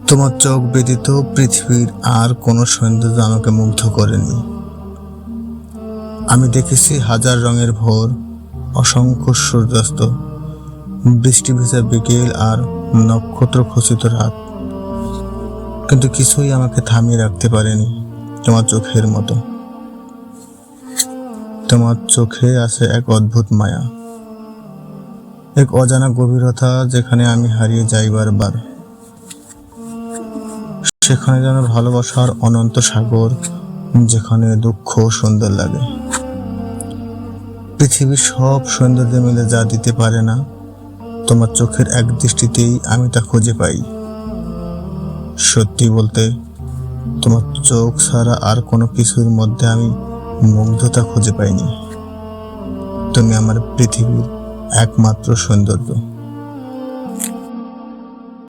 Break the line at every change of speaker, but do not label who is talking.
তোমার চোখ ব্যতীত পৃথিবীর আর কোনো সৌন্দর্য আমাকে মুগ্ধ করেনি। আমি দেখেছি হাজার রঙের ভোর, অসংখ্য সূর্যাস্ত, বৃষ্টি ভেজা বিকেল আর নক্ষত্র খচিত রাত, কিন্তু কিছুই আমাকে থামিয়ে রাখতে পারেনি তোমার চোখের মতো। তোমার চোখে আছে এক অদ্ভুত মায়া, এক অজানা গভীরতা, যেখানে আমি হারিয়ে যাই বারবার। সেখানে যেন ভালোবাসার অনন্ত সাগর, যেখানে দুঃখ সুন্দর লাগে। পৃথিবীর সব সৌন্দর্য মিলে যা দিতে পারে না, তোমার চোখের এক দৃষ্টিতেই আমি তা খুঁজে পাই। সত্যি বলতে, তোমার চোখ ছাড়া আর কোনো কিছুর মধ্যে আমি মুগ্ধতা খুঁজে পাইনি। তুমি আমার পৃথিবীর একমাত্র সৌন্দর্য।